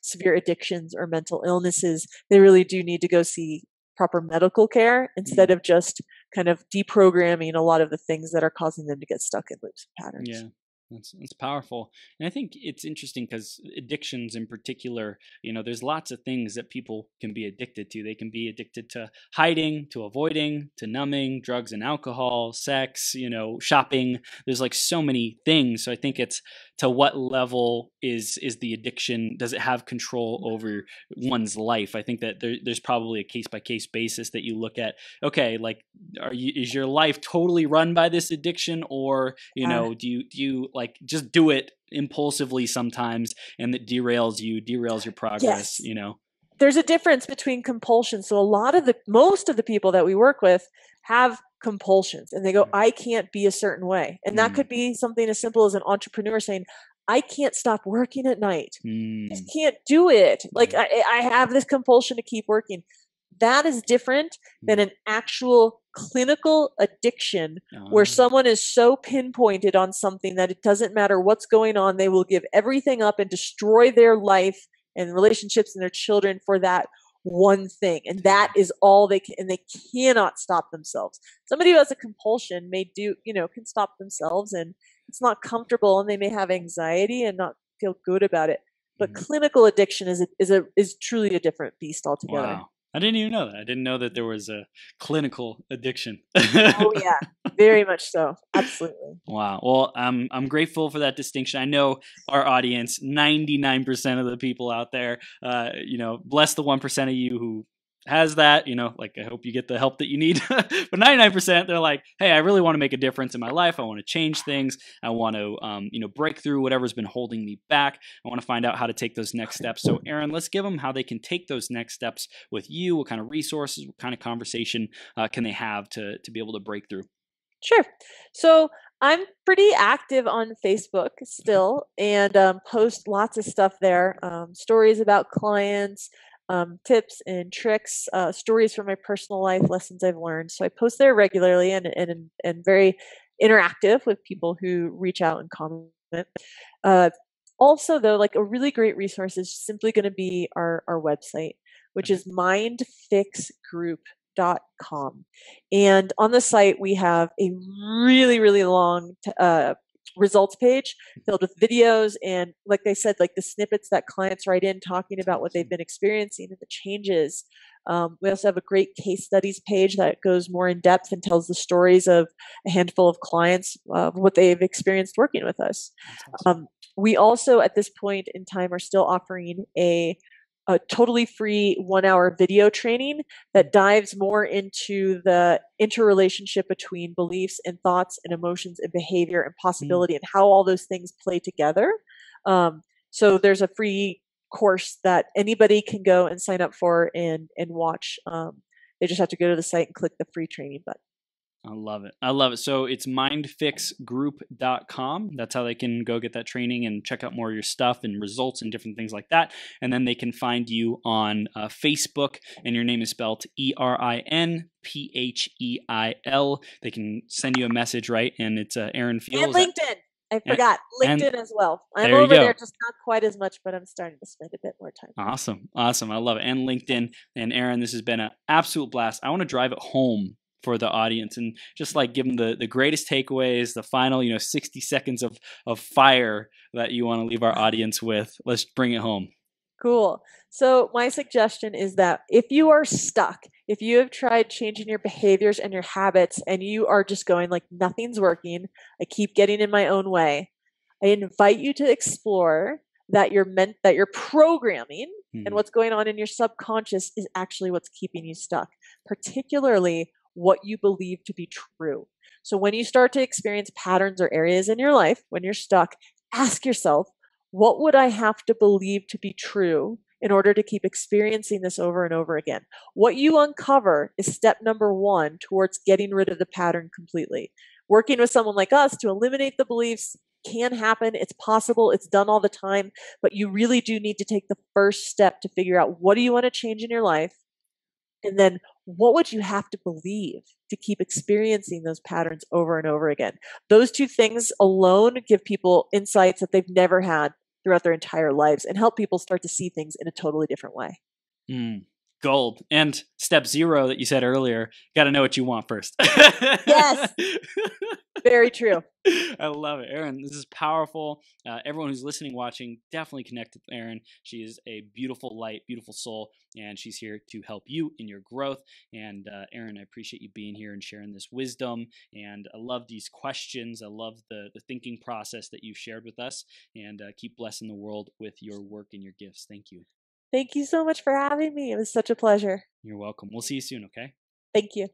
severe addictions or mental illnesses, they really do need to go see proper medical care instead of just kind of deprogramming a lot of the things that are causing them to get stuck in loops and patterns. Yeah. That's powerful. And I think it's interesting because addictions in particular, there's lots of things that people can be addicted to. They can be addicted to hiding, to avoiding, to numbing, drugs and alcohol, sex, shopping. There's like so many things. So I think it's to what level is the addiction? Does it have control over one's life? I think that there's probably a case by case basis that you look at. Okay, like is your life totally run by this addiction, or do you like just do it impulsively sometimes and that derails your progress? Yes. There's a difference between compulsion. So most of the people that we work with have compulsions, and they go, I can't be a certain way. And that could be something as simple as an entrepreneur saying, I can't stop working at night. I just can't do it. Like I have this compulsion to keep working. That is different than an actual clinical addiction where someone is so pinpointed on something that it doesn't matter what's going on. They will give everything up and destroy their life and relationships and their children for that one thing. And that is all they can, and they cannot stop themselves. Somebody who has a compulsion can stop themselves, and it's not comfortable, and they may have anxiety and not feel good about it. But clinical addiction is truly a different beast altogether. Wow. I didn't even know that. I didn't know that there was a clinical addiction. Oh yeah, very much so. Absolutely. Wow. Well, I'm grateful for that distinction. I know our audience, 99% of the people out there, bless the 1% of you who has that, I hope you get the help that you need. But 99%, they're like, hey, I really want to make a difference in my life. I want to change things. I want to, break through whatever's been holding me back. I want to find out how to take those next steps. So Erin, let's give them how they can take those next steps with you. What kind of resources, what kind of conversation can they have to be able to break through? Sure. So I'm pretty active on Facebook still, and post lots of stuff there, stories about clients, tips and tricks, stories from my personal life, lessons I've learned. So I post there regularly and very interactive with people who reach out and comment. Also, though, like a really great resource is simply going to be our website, which is mindfixgroup.com. And on the site, we have a really, really long results page filled with videos and, like I said, like the snippets that clients write in talking about what they've been experiencing and the changes. We also have a great case studies page that goes more in depth and tells the stories of a handful of clients, what they've experienced working with us. We also, at this point in time, are still offering a a totally free 1-hour video training that dives more into the interrelationship between beliefs and thoughts and emotions and behavior and possibility and how all those things play together. So there's a free course that anybody can go and sign up for and watch. They just have to go to the site and click the free training button. I love it. I love it. So it's mindfixgroup.com. That's how they can go get that training and check out more of your stuff and results and different things like that. And then they can find you on Facebook, and your name is spelled ERINPHEIL. They can send you a message, right? And it's Erin Feil. And LinkedIn. I forgot LinkedIn as well. I'm there over there, just not quite as much, but I'm starting to spend a bit more time. Awesome. Awesome. I love it. And LinkedIn. And Erin, this has been an absolute blast. I want to drive it home for the audience and just like give them the greatest takeaways, the final, 60 seconds of fire that you want to leave our audience with. Let's bring it home. Cool. So my suggestion is that if you are stuck, if you have tried changing your behaviors and your habits and you are just going like nothing's working, I keep getting in my own way, I invite you to explore that your programming and what's going on in your subconscious is actually what's keeping you stuck, particularly what you believe to be true. So when you start to experience patterns or areas in your life, when you're stuck, ask yourself, what would I have to believe to be true in order to keep experiencing this over and over again? What you uncover is step number 1 towards getting rid of the pattern completely. Working with someone like us to eliminate the beliefs can happen. It's possible. It's done all the time. But you really do need to take the first step to figure out, what do you want to change in your life? And then what would you have to believe to keep experiencing those patterns over and over again? Those two things alone give people insights that they've never had throughout their entire lives and help people start to see things in a totally different way. Gold. And step 0 that you said earlier, got to know what you want first. Yes. Very true. I love it. Erin, this is powerful. Everyone who's listening, watching, definitely connect with Erin. She is a beautiful light, beautiful soul, and she's here to help you in your growth. And Erin, I appreciate you being here and sharing this wisdom. And I love these questions. I love the thinking process that you've shared with us. And keep blessing the world with your work and your gifts. Thank you. Thank you so much for having me. It was such a pleasure. You're welcome. We'll see you soon, okay? Thank you.